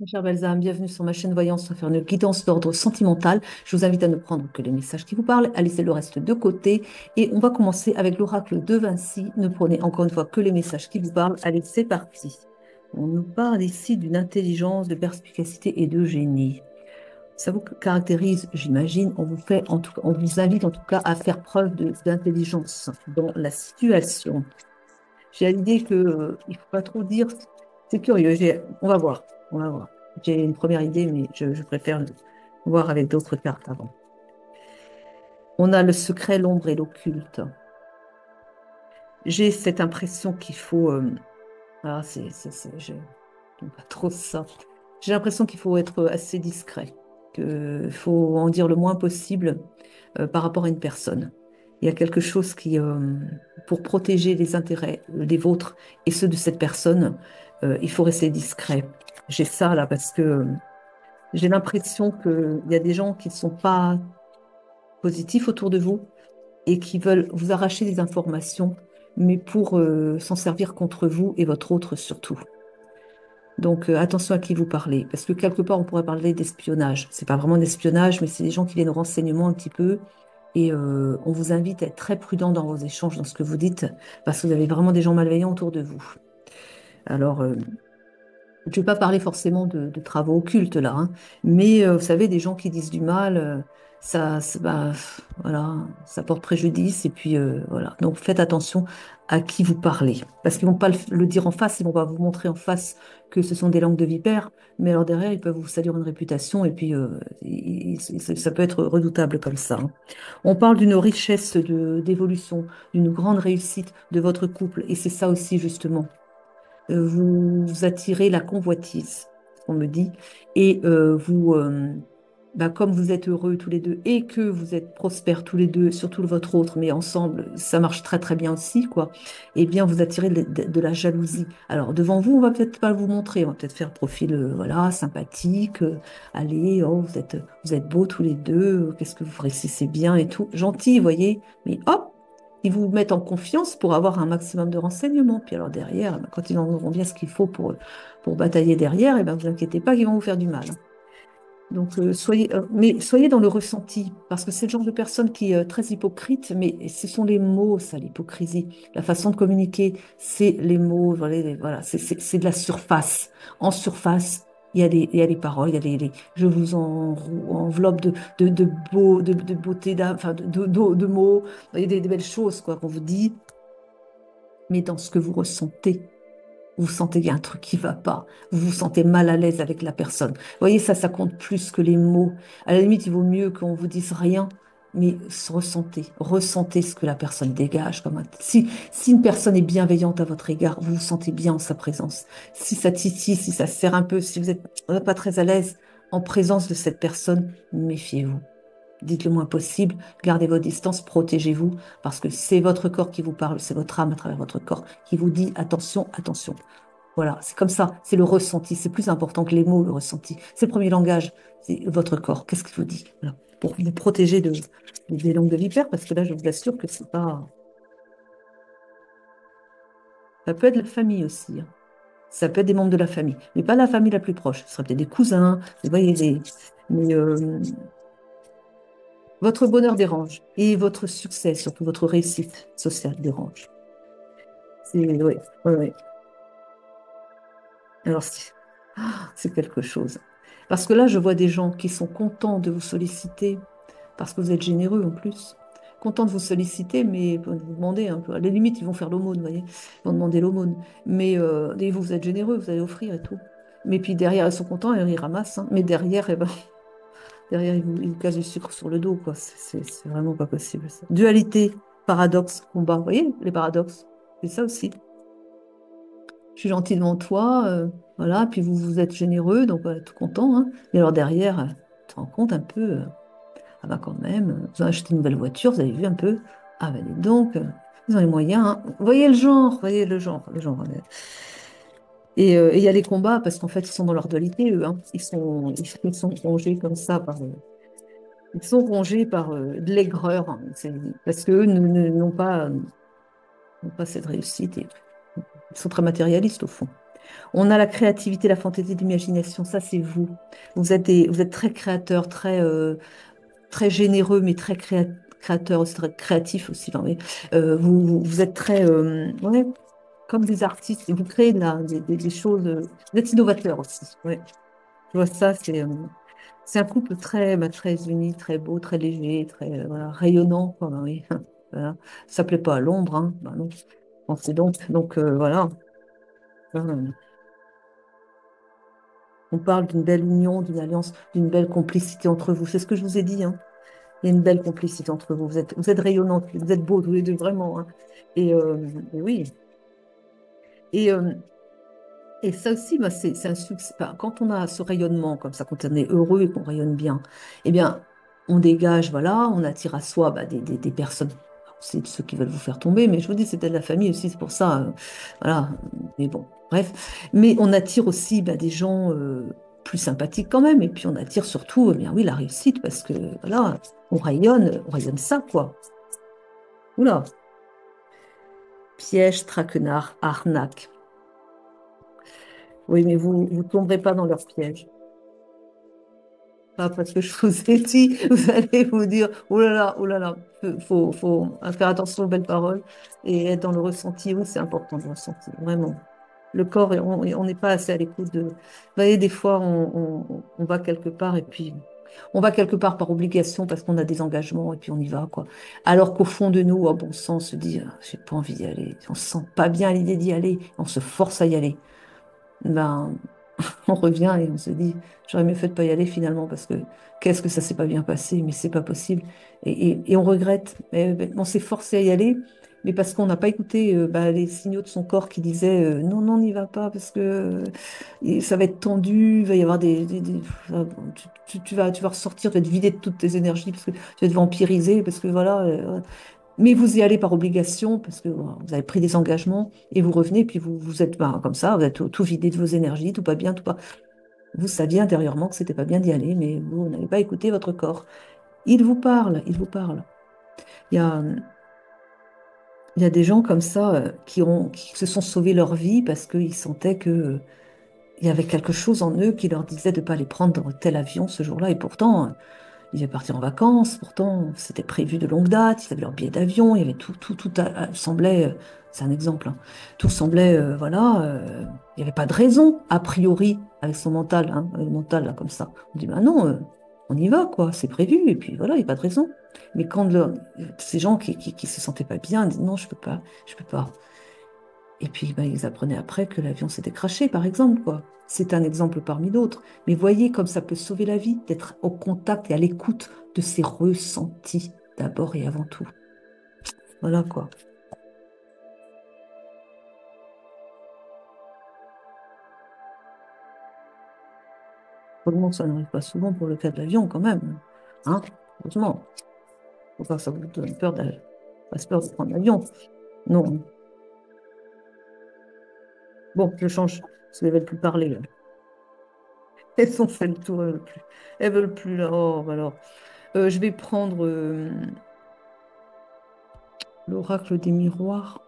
Chère belles âmes, bienvenue sur ma chaîne Voyance, on va faire une guidance d'ordre sentimental. Je vous invite à ne prendre que les messages qui vous parlent, à laisser le reste de côté. Et on va commencer avec l'oracle de Vinci. Ne prenez encore une fois que les messages qui vous parlent. Allez, c'est parti. On nous parle ici d'une intelligence, de perspicacité et de génie. Ça vous caractérise, j'imagine. On vous invite en tout cas à faire preuve d'intelligence dans la situation. J'ai l'idée que il faut pas trop dire. C'est curieux. On va voir. On va voir. J'ai une première idée, mais je préfère voir avec d'autres cartes avant. On a le secret, l'ombre et l'occulte. J'ai cette impression qu'il faut. Je n'aime pas trop ça. J'ai l'impression qu'il faut être assez discret, qu'il faut en dire le moins possible par rapport à une personne. Il y a quelque chose pour protéger les intérêts des vôtres et ceux de cette personne, il faut rester discret. J'ai ça là parce que j'ai l'impression qu'il y a des gens qui ne sont pas positifs autour de vous et qui veulent vous arracher des informations, mais pour s'en servir contre vous et votre autre surtout. Donc attention à qui vous parlez, parce que quelque part on pourrait parler d'espionnage. C'est pas vraiment d'espionnage, mais c'est des gens qui viennent au renseignement un petit peu. Et on vous invite à être très prudent dans vos échanges, dans ce que vous dites, parce que vous avez vraiment des gens malveillants autour de vous. Alors, je ne vais pas parler forcément de travaux occultes là, hein, mais vous savez, des gens qui disent du mal, bah, voilà, ça porte préjudice. Et puis voilà. Donc faites attention à qui vous parlez, parce qu'ils vont pas le dire en face, ils vont pas vous montrer en face que ce sont des langues de vipère, mais alors derrière ils peuvent vous salir une réputation et puis ça peut être redoutable comme ça, hein. On parle d'une richesse d'évolution, d'une grande réussite de votre couple, et c'est ça aussi justement vous attirez la convoitise, on me dit, et bah, comme vous êtes heureux tous les deux et que vous êtes prospères tous les deux, surtout votre autre, mais ensemble, ça marche très très bien aussi, quoi. Eh bien, vous attirez de la jalousie. Alors, devant vous, on va peut-être pas vous montrer, on va peut-être faire profil, voilà, sympathique, allez, oh, vous êtes beaux tous les deux, qu'est-ce que vous réussissez bien et tout, gentil, vous voyez, mais hop, ils vous mettent en confiance pour avoir un maximum de renseignements. Puis alors derrière, quand ils en auront bien ce qu'il faut pour batailler derrière, et ben vous inquiétez pas qu'ils vont vous faire du mal, hein. Donc mais soyez dans le ressenti, parce que c'est le genre de personne qui est très hypocrite, mais ce sont les mots, ça, l'hypocrisie. La façon de communiquer, c'est les mots, voilà, c'est de la surface. En surface, il y a les paroles, il y a je vous enveloppe de beauté, enfin, de mots, il y a des belles choses, quoi, qu'on vous dit, mais dans ce que vous ressentez. Vous sentez qu'il y a un truc qui va pas. Vous vous sentez mal à l'aise avec la personne. Vous voyez, ça compte plus que les mots. À la limite, il vaut mieux qu'on vous dise rien, mais ressentez ce que la personne dégage. Si une personne est bienveillante à votre égard, vous vous sentez bien en sa présence. Si ça titille, si ça serre un peu, si vous n'êtes pas très à l'aise en présence de cette personne, méfiez-vous. Dites le moins possible, gardez vos distances, protégez-vous, parce que c'est votre corps qui vous parle, c'est votre âme à travers votre corps qui vous dit attention, attention. Voilà, c'est comme ça, c'est le ressenti, c'est plus important que les mots, le ressenti. C'est le premier langage, c'est votre corps. Qu'est-ce qu'il vous dit? Voilà. Pour vous protéger des langues de vipère, parce que là, je vous assure que c'est pas. Ça peut être la famille aussi, hein. Ça peut être des membres de la famille, mais pas la famille la plus proche. Ce serait peut-être des cousins, vous voyez, mais votre bonheur dérange et votre succès, surtout votre réussite sociale dérange. Oui, oui, oui. Alors, c'est quelque chose. Parce que là, je vois des gens qui sont contents de vous solliciter, parce que vous êtes généreux en plus. Contents de vous solliciter, mais vous demandez un peu. À la limite, ils vont faire l'aumône, vous voyez. Ils vont demander l'aumône. Mais et vous êtes généreux, vous allez offrir et tout. Mais puis derrière, ils sont contents et ils ramassent, hein. Mais derrière, eh ben, derrière, ils vous cassent du sucre sur le dos, quoi. C'est vraiment pas possible, ça. Dualité, paradoxe, combat. Vous voyez, les paradoxes. C'est ça aussi. Je suis gentil devant toi, voilà, puis vous êtes généreux, donc tout content, hein. Mais alors derrière, tu te rends compte un peu, ah bah quand même, vous avez acheté une nouvelle voiture, vous avez vu un peu, ah bah dis donc, ils ont les moyens, hein. Vous voyez le genre. Et il y a les combats, parce qu'en fait, ils sont dans leur dualité, eux, hein. Ils sont rongés comme ça ils sont rongés par de l'aigreur, hein. Parce qu'eux n'ont pas cette réussite, et ils sont très matérialistes au fond. On a la créativité, la fantaisie, l'imagination. Ça, c'est vous. Vous êtes très créateur, très généreux, mais très créateur, aussi, très créatif aussi. Enfin, oui. Vous êtes très, ouais, comme des artistes. Et vous créez des choses. Vous êtes innovateur aussi. Ouais. Je vois ça. C'est un couple très, bah, très uni, très beau, très léger, très voilà, rayonnant, quoi, bah oui. Voilà. Ça plaît pas à l'ombre, hein. Bah non. Pensez donc. Donc voilà. Euh, On parle d'une belle union, d'une alliance, d'une belle complicité entre vous. C'est ce que je vous ai dit, hein. Il y a une belle complicité entre vous. Vous êtes rayonnants, vous êtes beaux tous les deux, vraiment, hein. Et, et oui. Et, euh, et ça aussi, bah, c'est un succès. Enfin, quand on a ce rayonnement comme ça, quand on est heureux et qu'on rayonne bien, eh bien, on dégage, voilà, on attire à soi bah, des personnes. C'est ceux qui veulent vous faire tomber, mais je vous dis, c'était de la famille aussi, c'est pour ça. Voilà, mais bon, bref. Mais on attire aussi bah, des gens plus sympathiques quand même, et puis on attire surtout, eh bien oui, la réussite, parce que voilà, on rayonne ça, quoi. Oula, piège, traquenard, arnaque. Oui, mais vous ne tomberez pas dans leur piège. Pas parce que je vous ai dit, vous allez vous dire, oh là là, faut faire attention aux belles paroles et être dans le ressenti. Oui, c'est important le ressenti, vraiment. Le corps, on n'est pas assez à l'écoute de. Vous voyez, des fois, on va quelque part et puis on va quelque part par obligation parce qu'on a des engagements et puis on y va, quoi. Alors qu'au fond de nous, à bon sens, on se dit, ah, j'ai pas envie d'y aller. On se sent pas bien à l'idée d'y aller. On se force à y aller. Ben, on revient et on se dit, j'aurais mieux fait de pas y aller finalement parce que qu'est-ce que ça s'est pas bien passé, mais c'est pas possible. Et on regrette. On s'est forcé à y aller, mais parce qu'on n'a pas écouté bah, les signaux de son corps qui disaient non, non, n'y va pas parce que ça va être tendu, il va y avoir tu vas ressortir, tu vas être vidé de toutes tes énergies parce que tu vas être vampirisé, parce que voilà. Mais vous y allez par obligation parce que voilà, vous avez pris des engagements et vous revenez, puis vous êtes bah, comme ça, vous êtes tout vidé de vos énergies, tout pas bien, tout pas. Vous saviez intérieurement que c'était pas bien d'y aller, mais vous n'avez pas écouté votre corps. Il vous parle, il vous parle. Il y a, il y a des gens comme ça qui se sont sauvés leur vie parce qu'ils sentaient que il y avait quelque chose en eux qui leur disait de ne pas aller prendre tel avion ce jour-là. Et pourtant, ils devaient partir en vacances. Pourtant, c'était prévu de longue date. Ils avaient leur billet d'avion. Il y avait tout semblait. C'est un exemple, hein. Tout semblait, voilà. Il n'y avait pas de raison, a priori, avec son mental, hein, le mental, là, comme ça. On dit, ben non, on y va, quoi. C'est prévu. Et puis voilà, il n'y a pas de raison. Mais quand ces gens qui se sentaient pas bien disent, non, je peux pas, je peux pas. Et puis, ben, ils apprenaient après que l'avion s'était crashé, par exemple, quoi. C'est un exemple parmi d'autres. Mais voyez comme ça peut sauver la vie, d'être au contact et à l'écoute de ses ressentis, d'abord et avant tout. Voilà, quoi. Pour le monde, ça n'arrive pas souvent pour le cas de l'avion, quand même. Hein? Heureusement. Faut pas que ça vous donne peur de prendre l'avion. Non. Bon, je change, parce qu'elles ne veulent plus parler, là. Elles ont fait le tour, elles veulent plus. Elles veulent plus, là. Oh, bah alors. Je vais prendre l'oracle des miroirs.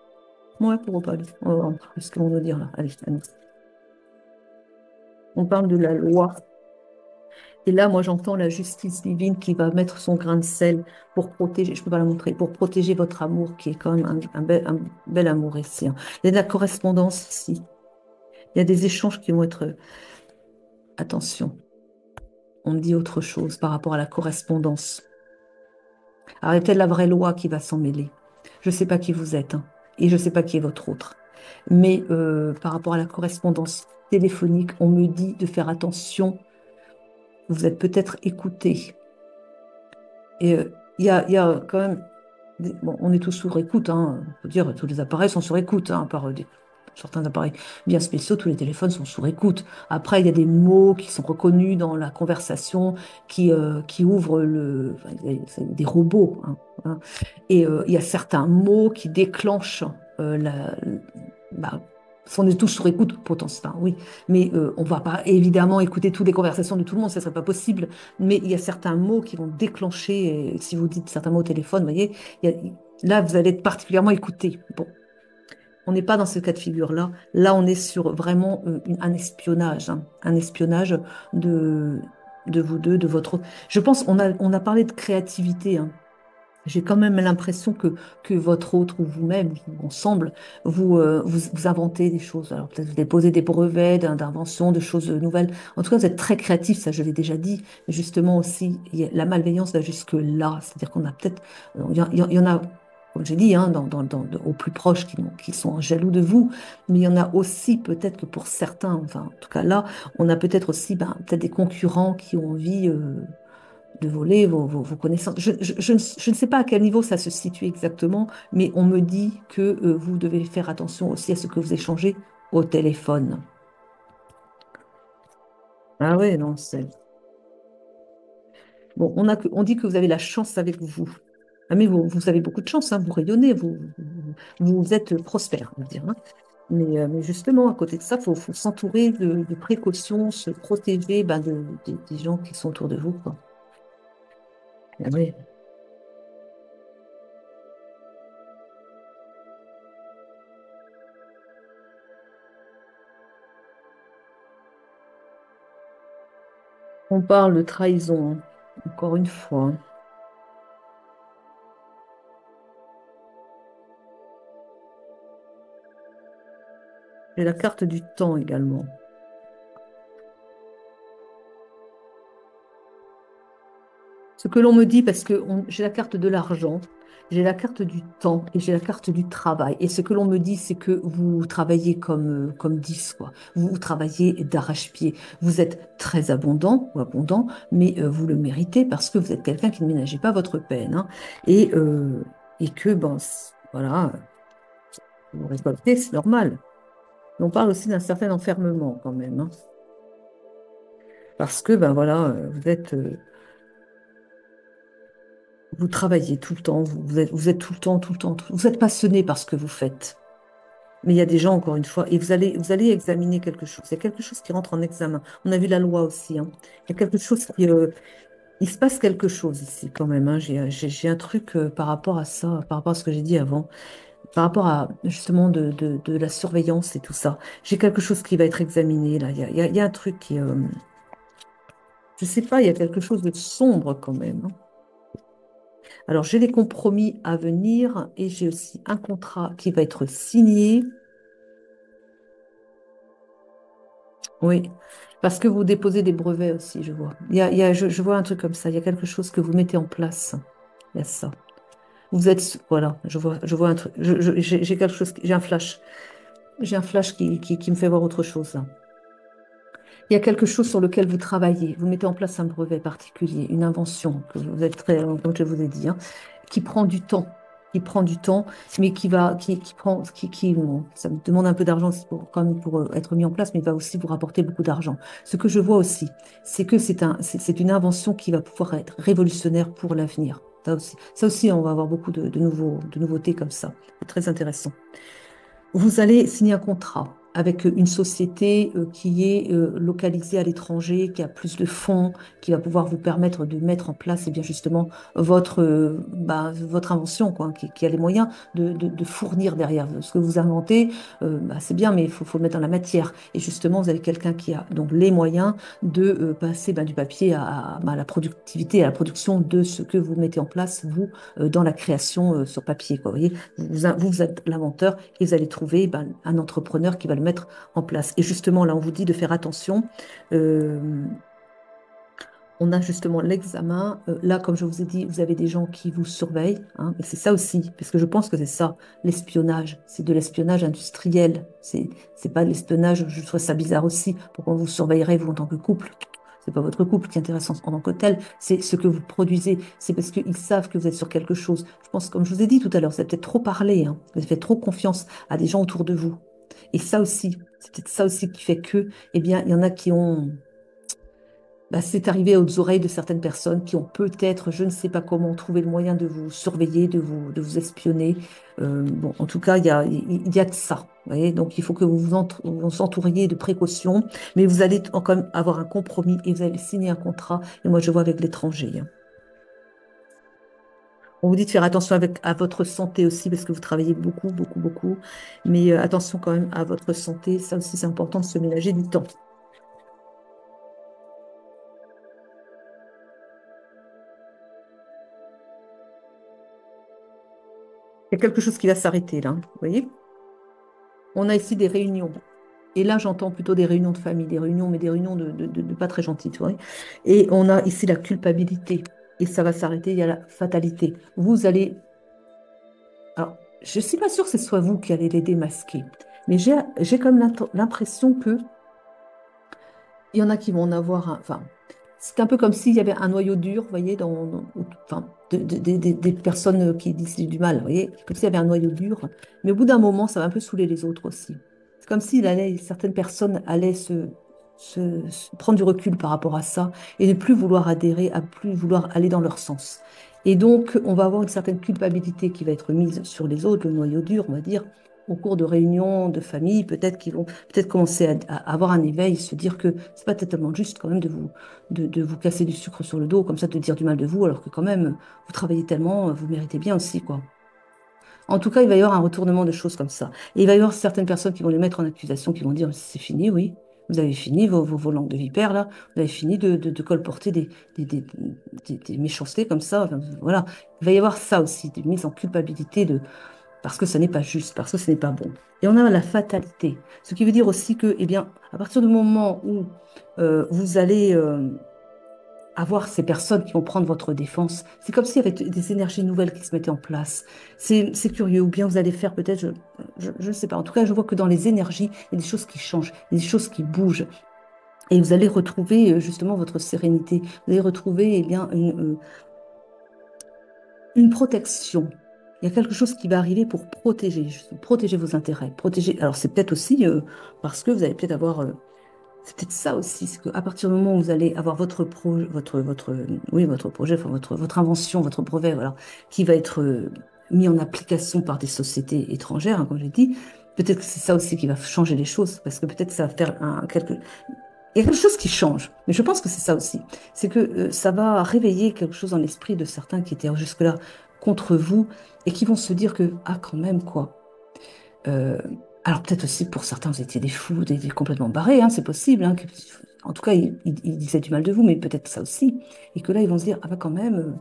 Ouais, pourquoi pas. On va voir ce qu'on veut dire là. Allez, allez. On parle de la loi. Et là, moi, j'entends la justice divine qui va mettre son grain de sel pour protéger, je ne peux pas la montrer, pour protéger votre amour, qui est quand même un bel amour ici, hein. Il y a de la correspondance ici. Il y a des échanges qui vont être. Attention, on me dit autre chose par rapport à la correspondance. Alors, il y a peut-être la vraie loi qui va s'en mêler. Je ne sais pas qui vous êtes, hein, et je ne sais pas qui est votre autre. Mais par rapport à la correspondance téléphonique, on me dit de faire attention. Vous êtes peut-être écouté. Et il y a quand même. Bon, on est tous sur écoute, hein. Faut dire, tous les appareils sont sur écoute, hein, par certains appareils bien spéciaux, tous les téléphones sont sur écoute. Après, il y a des mots qui sont reconnus dans la conversation, qui ouvrent enfin, c'est des robots, hein. Et il y a certains mots qui déclenchent bah, on est tous sur écoute potentiellement, oui, mais on ne va pas évidemment écouter toutes les conversations de tout le monde, ce ne serait pas possible. Mais il y a certains mots qui vont déclencher, et si vous dites certains mots au téléphone, vous voyez, là vous allez être particulièrement écouté. Bon, On n'est pas dans ce cas de figure-là. Là, on est sur vraiment un espionnage, hein, un espionnage de, de vous deux, de votre... Je pense, on a parlé de créativité, hein. J'ai quand même l'impression que votre autre ou vous-même, ou ensemble, vous inventez des choses. Alors peut-être vous déposez des brevets d'invention, de choses nouvelles. En tout cas, vous êtes très créatif, ça je l'ai déjà dit. Mais justement aussi, la malveillance va jusque-là. C'est-à-dire qu'on a peut-être... il y en a, comme j'ai dit, hein, aux plus proches qui sont jaloux de vous. Mais il y en a aussi peut-être que pour certains, enfin en tout cas là, on a peut-être aussi peut-être des concurrents qui ont envie... de voler vos connaissances. Je ne sais pas à quel niveau ça se situe exactement, mais on me dit que vous devez faire attention aussi à ce que vous échangez au téléphone. Ah ouais, non, c'est... Bon, on dit que vous avez la chance avec vous. Ah, mais vous avez beaucoup de chance, hein, vous rayonnez, vous êtes prospère, on va dire, hein. Mais justement, à côté de ça, faut s'entourer de précautions, se protéger des gens qui sont autour de vous, quoi. Ah oui. On parle de trahison, hein, encore une fois, hein. Et la carte du temps également. Ce que l'on me dit, parce que j'ai la carte de l'argent, j'ai la carte du temps et j'ai la carte du travail. Et ce que l'on me dit, c'est que vous travaillez comme 10, quoi. Vous travaillez d'arrache-pied. Vous êtes très abondant ou abondant, mais vous le méritez parce que vous êtes quelqu'un qui ne ménagez pas votre peine, hein. Et, euh, et que, bon, voilà, vous récoltez, c'est normal. On parle aussi d'un certain enfermement quand même, hein. Parce que, ben voilà, vous travaillez tout le temps, vous êtes tout le temps, tout le temps, vous êtes passionné par ce que vous faites. Mais il y a des gens, encore une fois, et vous allez examiner quelque chose. Il y a quelque chose qui rentre en examen. On a vu la loi aussi, hein. Il y a quelque chose il se passe quelque chose ici quand même, hein. J'ai un truc par rapport à ça, par rapport à ce que j'ai dit avant, par rapport à justement de la surveillance et tout ça. J'ai quelque chose qui va être examiné là. Il y a un truc je sais pas, il y a quelque chose de sombre quand même, hein. Alors, j'ai des compromis à venir et j'ai aussi un contrat qui va être signé. Oui, parce que vous déposez des brevets aussi, je vois. Je vois un truc comme ça. Il y a quelque chose que vous mettez en place. Il y a ça. Vous êtes, voilà, je vois un truc. J'ai quelque chose, j'ai un flash. J'ai un flash qui me fait voir autre chose là. Il y a quelque chose sur lequel vous travaillez. Vous mettez en place un brevet particulier, une invention que vous êtes très, comme je vous ai dit, hein, qui prend du temps, qui prend du temps, mais qui prend, bon, ça me demande un peu d'argent quand même pour être mis en place, mais il va aussi vous rapporter beaucoup d'argent. Ce que je vois aussi, c'est que c'est une invention qui va pouvoir être révolutionnaire pour l'avenir. Ça aussi, on va avoir beaucoup de nouveautés comme ça. C'est très intéressant. Vous allez signer un contrat avec une société qui est localisée à l'étranger, qui a plus de fonds, qui va pouvoir vous permettre de mettre en place eh bien justement votre invention, quoi, qui a les moyens de fournir derrière ce que vous inventez. C'est bien, mais faut le mettre dans la matière. Et justement, vous avez quelqu'un qui a donc les moyens de passer du papier à la productivité, à la production de ce que vous mettez en place, vous, dans la création sur papier, quoi. Vous voyez, vous êtes l'inventeur et vous allez trouver un entrepreneur qui va le mettre en place. Et justement, là, on vous dit de faire attention. Euh, on a justement l'examen. Là, comme je vous ai dit, vous avez des gens qui vous surveillent, hein, et c'est ça aussi, parce que je pense que c'est ça, l'espionnage. C'est de l'espionnage industriel. C'est pas de l'espionnage, je trouve ça bizarre aussi. Pourquoi vous surveillerez, vous, en tant que couple? C'est pas votre couple qui est intéressant en tant que tel, c'est ce que vous produisez. C'est parce qu'ils savent que vous êtes sur quelque chose. Je pense, comme je vous ai dit tout à l'heure, vous avez peut-être trop parlé, hein. Vous avez fait trop confiance à des gens autour de vous. Et ça aussi, c'est peut-être ça aussi qui fait que, eh bien, il y en a qui ont c'est arrivé aux oreilles de certaines personnes qui ont peut-être, je ne sais pas comment, trouvé le moyen de vous surveiller, de vous espionner. Bon, en tout cas, il y a de ça. Vous voyez, donc, il faut que vous entouriez de précautions, mais vous allez quand même avoir un compromis et vous allez signer un contrat. Et moi, je vois avec l'étranger, hein. On vous dit de faire attention à votre santé aussi, parce que vous travaillez beaucoup, beaucoup, beaucoup. Mais attention quand même à votre santé. Ça aussi, c'est important de se ménager du temps. Il y a quelque chose qui va s'arrêter là, hein. Vous voyez? On a ici des réunions. Et là, j'entends plutôt des réunions de famille, des réunions, mais des réunions de pas très gentilles, tu vois. Et on a ici la culpabilité. Et ça va s'arrêter, il y a la fatalité. Vous allez... Alors, je ne suis pas sûre que ce soit vous qui allez les démasquer, mais j'ai comme l'impression que il y en a qui vont en avoir un... Enfin, c'est un peu comme s'il y avait un noyau dur, vous voyez, enfin, des personnes qui disent du mal, vous voyez, comme s'il y avait un noyau dur. Mais au bout d'un moment, ça va un peu saouler les autres aussi. C'est comme s'il allait, certaines personnes allaient prendre du recul par rapport à ça et ne plus vouloir adhérer, à plus vouloir aller dans leur sens. Et donc, on va avoir une certaine culpabilité qui va être mise sur les autres, le noyau dur, on va dire, au cours de réunions de famille, peut-être qu'ils vont peut-être commencer à avoir un éveil, se dire que c'est pas totalement juste quand même de vous casser du sucre sur le dos, comme ça, de dire du mal de vous, alors que quand même, vous travaillez tellement, vous méritez bien aussi, quoi. En tout cas, il va y avoir un retournement de choses comme ça. Et il va y avoir certaines personnes qui vont les mettre en accusation, qui vont dire, c'est fini, oui. Vous avez fini vos langues de vipère, là. Vous avez fini de colporter des, des, des méchancetés comme ça. Enfin, voilà. Il va y avoir ça aussi, des mises en culpabilité parce que ce n'est pas juste, parce que ce n'est pas bon. Et on a la fatalité. Ce qui veut dire aussi que, eh bien, à partir du moment où vous allez avoir ces personnes qui vont prendre votre défense. C'est comme s'il y avait des énergies nouvelles qui se mettaient en place. C'est curieux. Ou bien vous allez faire peut-être, je ne sais pas. En tout cas, je vois que dans les énergies, il y a des choses qui changent, il y a des choses qui bougent. Et vous allez retrouver justement votre sérénité. Vous allez retrouver eh bien, une protection. Il y a quelque chose qui va arriver pour protéger, protéger vos intérêts. Protéger. Alors, c'est peut-être aussi parce que vous allez peut-être avoir c'est peut-être ça aussi, c'est qu'à partir du moment où vous allez avoir oui, votre projet, enfin, votre invention, votre brevet, voilà, qui va être mis en application par des sociétés étrangères, hein, comme j'ai dit, peut-être que c'est ça aussi qui va changer les choses, parce que peut-être ça va faire il y a quelque chose qui change, mais je pense que c'est ça aussi. C'est que ça va réveiller quelque chose dans l'esprit de certains qui étaient jusque-là contre vous et qui vont se dire que, ah, quand même, quoi. Euh, alors peut-être aussi pour certains, vous étiez des fous, des complètement barrés, hein, c'est possible, hein, en tout cas, ils disaient du mal de vous, mais peut-être ça aussi. Et que là, ils vont se dire, ah ben quand même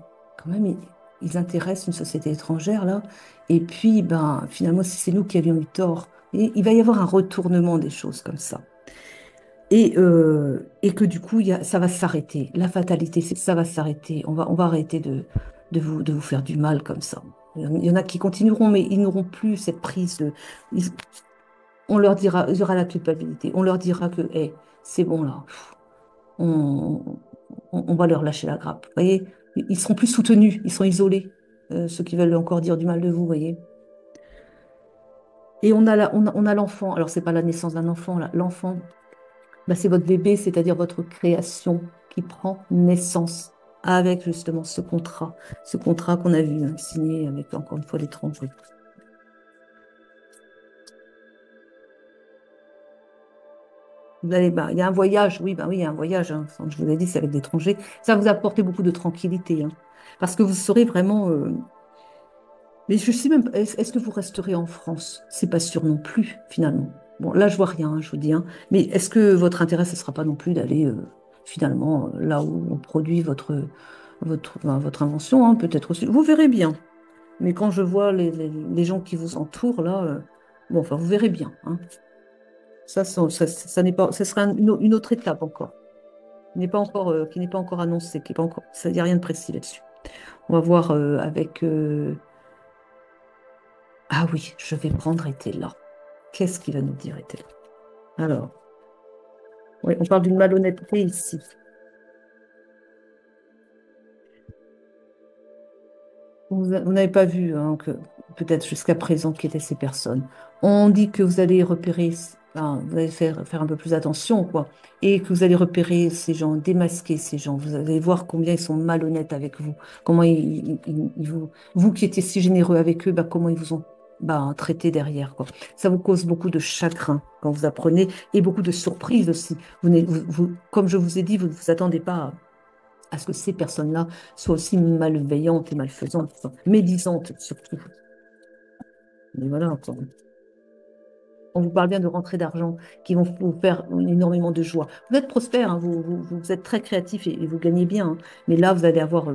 ils intéressent une société étrangère, là. Et puis, ben, finalement, c'est nous qui avions eu tort. Et il va y avoir un retournement des choses comme ça. Et que du coup, ça va s'arrêter. La fatalité, c'est que ça va s'arrêter. On va arrêter de vous faire du mal comme ça. Il y en a qui continueront, mais ils n'auront plus cette prise ils- on leur dira, il y aura la culpabilité. On leur dira que, hey, c'est bon là, on, on va leur lâcher la grappe. Vous voyez, ils seront plus soutenus, ils sont isolés, ceux qui veulent encore dire du mal de vous, vous voyez. Et on a l'enfant. Alors, c'est pas la naissance d'un enfant, là. L'enfant, bah, c'est votre bébé, c'est-à-dire votre création qui prend naissance avec justement ce contrat qu'on a vu hein, signé avec encore une fois l'étranger. Vous allez, bah, il y a un voyage, oui, bah oui, il y a un voyage, hein, je vous ai dit, c'est avec l'étranger. Ça va vous apporter beaucoup de tranquillité, hein, parce que vous serez vraiment. Mais je sais même pas, est-ce que vous resterez en France? C'est pas sûr non plus, finalement. Bon, là, je vois rien, hein, je vous dis, hein. Mais est-ce que votre intérêt, ce sera pas non plus d'aller finalement là où on produit votre invention, hein, peut-être aussi. Vous verrez bien. Mais quand je vois les gens qui vous entourent, là, bon, enfin, vous verrez bien, hein. Ça n'est pas, ce sera une autre étape encore. Qui n'est pas encore annoncée, qui est pas encore, ça n'y a rien de précis là-dessus. On va voir avec. Ah oui, je vais prendre été là. Qu'est-ce qu'il va nous dire été là? Alors, oui, on parle d'une malhonnêteté ici. Vous n'avez pas vu hein, que peut-être jusqu'à présent qui étaient ces personnes. On dit que vous allez repérer, enfin, vous allez faire un peu plus attention, quoi, et que vous allez repérer ces gens, démasquer ces gens. Vous allez voir combien ils sont malhonnêtes avec vous, comment vous qui étiez si généreux avec eux, bah, comment ils vous ont bah, traité derrière, quoi. Ça vous cause beaucoup de chagrin quand vous apprenez et beaucoup de surprises aussi. Comme je vous ai dit, vous ne vous attendez pas à ce que ces personnes-là soient aussi malveillantes et malfaisantes, enfin, médisantes surtout. Mais voilà, quoi. On vous parle bien de rentrées d'argent qui vont vous faire énormément de joie. Vous êtes prospère, hein, vous êtes très créatif et vous gagnez bien, hein. Mais là, vous allez avoir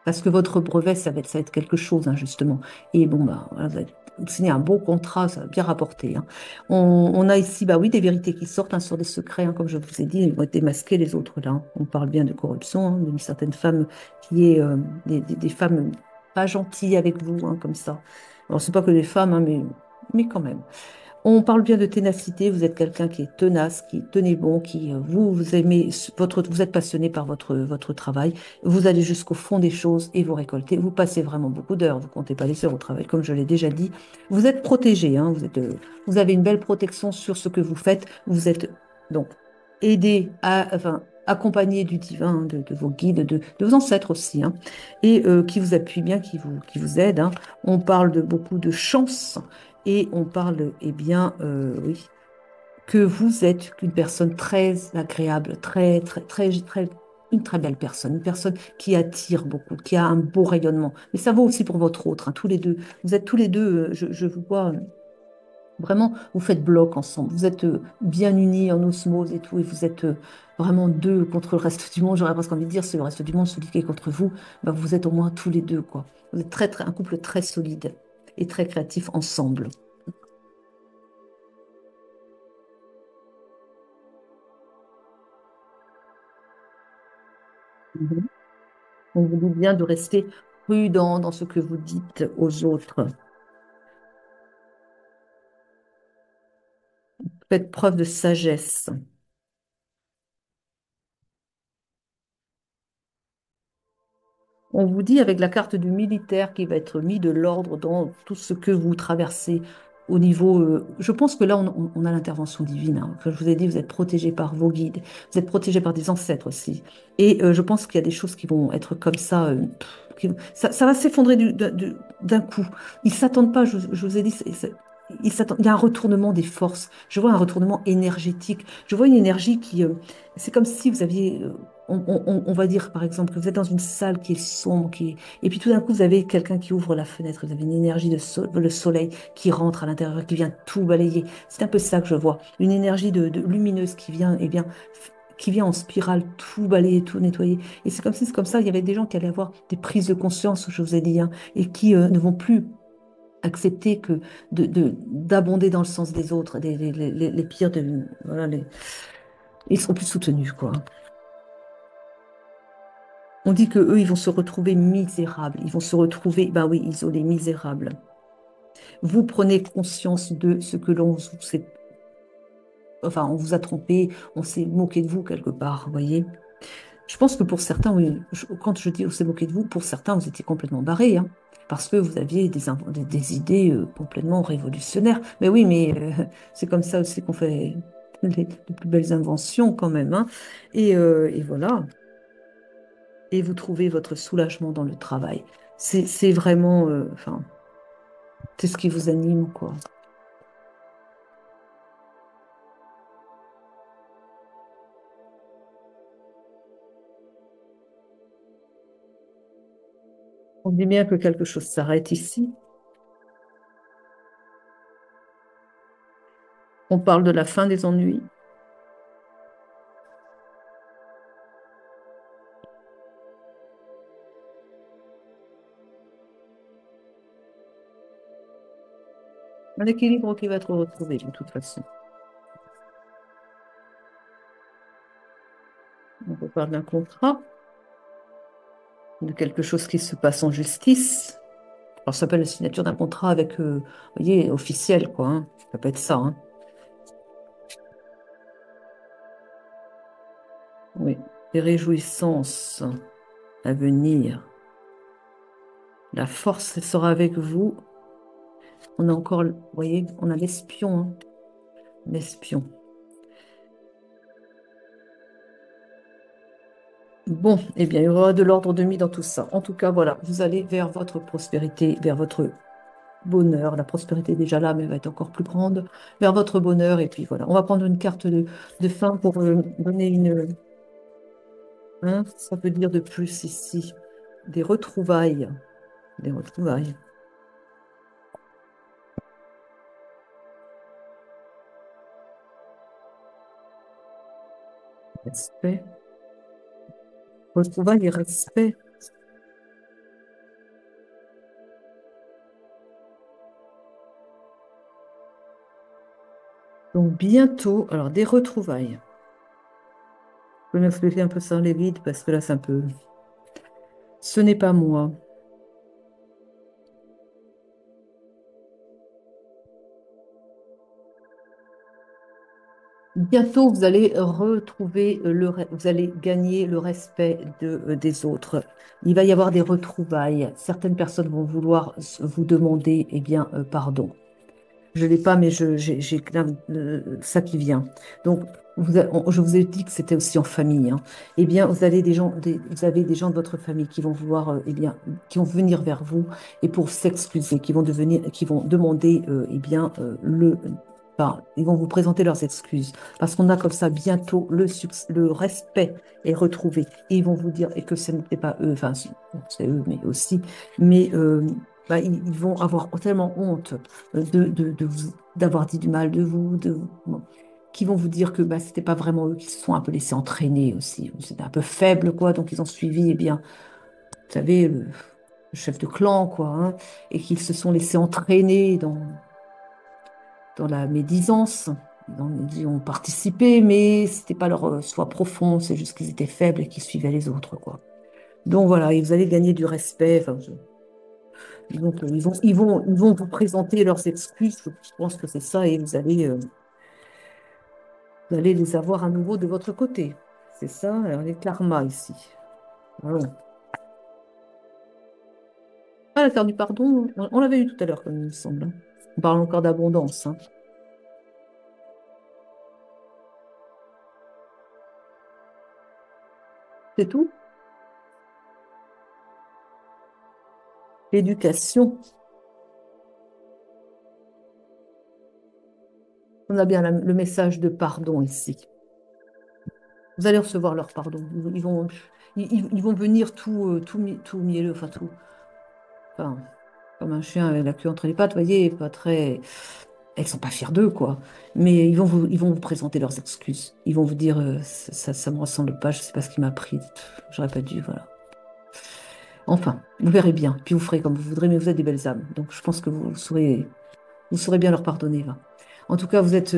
parce que votre brevet, ça va être quelque chose, hein, justement. Et bon, bah, voilà, vous signez un beau contrat, ça va bien rapporter, hein. On a ici, bah oui, des vérités qui sortent, hein, sur des secrets, hein, comme je vous ai dit, ils vont être démasqués, les autres, là, hein. On parle bien de corruption, hein, d'une certaine femme qui est des femmes pas gentilles avec vous, hein, comme ça. Alors, c'est pas que des femmes, hein, mais quand même. On parle bien de ténacité. Vous êtes quelqu'un qui est tenace, qui tenez bon, qui vous aimez vous êtes passionné par votre travail. Vous allez jusqu'au fond des choses et vous récoltez. Vous passez vraiment beaucoup d'heures. Vous comptez pas les heures au travail, comme je l'ai déjà dit. Vous êtes protégé, hein, vous avez une belle protection sur ce que vous faites. Vous êtes donc aidé enfin, accompagné du divin, de vos guides, de vos ancêtres aussi, hein, et qui vous appuient bien, qui vous aident, hein. On parle de beaucoup de chance. Et on parle, eh bien, oui, que vous êtes une personne très agréable, une très belle personne, une personne qui attire beaucoup, qui a un beau rayonnement. Mais ça vaut aussi pour votre autre, hein, tous les deux. Vous êtes tous les deux, je vous vois, vraiment, vous faites bloc ensemble. Vous êtes bien unis en osmose et tout, et vous êtes vraiment deux contre le reste du monde. J'aurais presque envie de dire, c'est le reste du monde, celui qui est contre vous, ben, vous êtes au moins tous les deux, quoi. Vous êtes un couple très solide et très créatif ensemble. On vous dit bien de rester prudent dans ce que vous dites aux autres. Faites preuve de sagesse. On vous dit avec la carte du militaire qui va être mis de l'ordre dans tout ce que vous traversez au niveau. Je pense que là, on a l'intervention divine, hein. Comme je vous ai dit, vous êtes protégé par vos guides, vous êtes protégé par des ancêtres aussi. Et je pense qu'il y a des choses qui vont être comme ça. Ça va s'effondrer d'un coup. Ils ne s'attendent pas, je vous ai dit, il y a un retournement des forces. Je vois un retournement énergétique. Je vois une énergie qui. C'est comme si vous aviez. On va dire, par exemple, que vous êtes dans une salle qui est sombre, et puis tout d'un coup, vous avez quelqu'un qui ouvre la fenêtre, vous avez une énergie le soleil qui rentre à l'intérieur, qui vient tout balayer. C'est un peu ça que je vois. Une énergie de lumineuse qui vient, eh bien, qui vient en spirale tout balayer, tout nettoyer. Et c'est comme si, c'est comme ça, il y avait des gens qui allaient avoir des prises de conscience, je vous ai dit, hein, et qui ne vont plus accepter que d'abonder dans le sens des autres, les pires voilà, ils seront plus soutenus, quoi. On dit que eux, ils vont se retrouver misérables. Ils vont se retrouver, ben oui, isolés, misérables. Vous prenez conscience de ce que enfin, on vous a trompé, on s'est moqué de vous quelque part, vous voyez. Je pense que pour certains, oui, quand je dis on s'est moqué de vous, pour certains, vous étiez complètement barrés, hein, parce que vous aviez des idées complètement révolutionnaires. Mais oui, mais c'est comme ça aussi qu'on fait les plus belles inventions quand même, hein. Et voilà. Et vous trouvez votre soulagement dans le travail. C'est vraiment, enfin, c'est ce qui vous anime, quoi. On dit bien que quelque chose s'arrête ici. On parle de la fin des ennuis. Un équilibre qui va être retrouvé de toute façon. Donc, on parle d'un contrat, de quelque chose qui se passe en justice. Alors, ça s'appelle la signature d'un contrat avec, vous voyez, officiel, quoi, hein. Ça peut être ça, hein. Oui. Des réjouissances à venir. La force sera avec vous. On a encore, vous voyez, on a l'espion, hein. L'espion. Bon, eh bien, il y aura de l'ordre de mis dans tout ça. En tout cas, voilà, vous allez vers votre prospérité, vers votre bonheur. La prospérité est déjà là, mais elle va être encore plus grande. Vers votre bonheur. Et puis voilà, on va prendre une carte de fin pour donner Hein, ça veut dire de plus ici. Des retrouvailles. Des retrouvailles. Respect. Retrouvailles et respect. Donc bientôt, alors des retrouvailles. Je peux m'expliquer un peu ça les vides parce que là, c'est un peu. Ce n'est pas moi. Bientôt, vous allez retrouver vous allez gagner le respect des autres. Il va y avoir des retrouvailles. Certaines personnes vont vouloir vous demander, eh bien, pardon. Je ne l'ai pas, mais j'ai ça qui vient. Donc, je vous ai dit que c'était aussi en famille, hein. Eh bien, vous avez des gens de votre famille qui vont vouloir, eh bien, qui vont venir vers vous et pour s'excuser, qui vont demander, eh bien, enfin, ils vont vous présenter leurs excuses parce qu'on a comme ça bientôt le respect est retrouvé. Et ils vont vous dire et que ce n'était pas eux, enfin, c'est eux, mais aussi, mais bah, ils vont avoir tellement honte d'avoir dit du mal de vous, bon, qui vont vous dire que bah, c'était pas vraiment eux qui se sont un peu laissés entraîner aussi. C'était un peu faible, quoi, donc ils ont suivi, eh bien, vous savez, le chef de clan, quoi, hein, et qu'ils se sont laissés entraîner dans la médisance. Ils ont participé, mais c'était pas leur soi profond, c'est juste qu'ils étaient faibles et qu'ils suivaient les autres, quoi. Donc voilà, et vous allez gagner du respect. Enfin, donc, ils vont vous présenter leurs excuses. Je pense que c'est ça, et vous allez les avoir à nouveau de votre côté. C'est ça, alors, les karmas ici. Voilà. Ah, la carte du pardon, on l'avait eu tout à l'heure, comme il me semble, hein. On parle encore d'abondance, hein. C'est tout. L'éducation. On a bien le message de pardon ici. Vous allez recevoir leur pardon. Ils vont venir tout mielleux, enfin tout. Enfin, comme un chien avec la queue entre les pattes, vous voyez, pas très. Elles sont pas fières d'eux, quoi. Mais ils vont vous présenter leurs excuses. Ils vont vous dire, ça me ressemble pas, je sais pas ce qui m'a pris. J'aurais pas dû, voilà. Enfin, vous verrez bien. Puis vous ferez comme vous voudrez, mais vous êtes des belles âmes. Donc je pense que vous saurez bien leur pardonner, va. En tout cas, vous êtes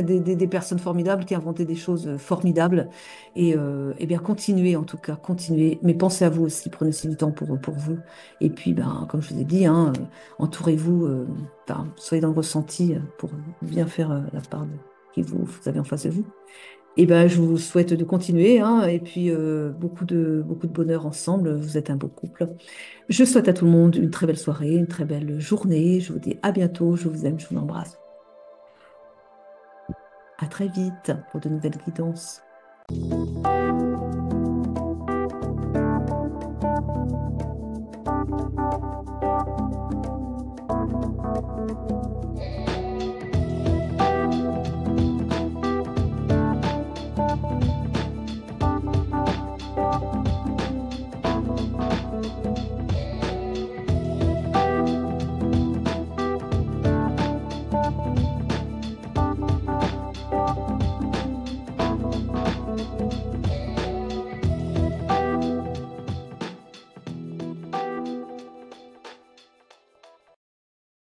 des personnes formidables qui inventez des choses formidables. Et bien, continuez, en tout cas, continuez. Mais pensez à vous aussi, prenez aussi du temps pour vous. Et puis, ben, comme je vous ai dit, hein, entourez-vous, enfin, soyez dans le ressenti pour bien faire la part qui vous avez en face de vous. Et ben, je vous souhaite de continuer, hein, et puis beaucoup de bonheur ensemble. Vous êtes un beau couple. Je souhaite à tout le monde une très belle soirée, une très belle journée. Je vous dis à bientôt. Je vous aime, je vous embrasse. À très vite pour de nouvelles guidances.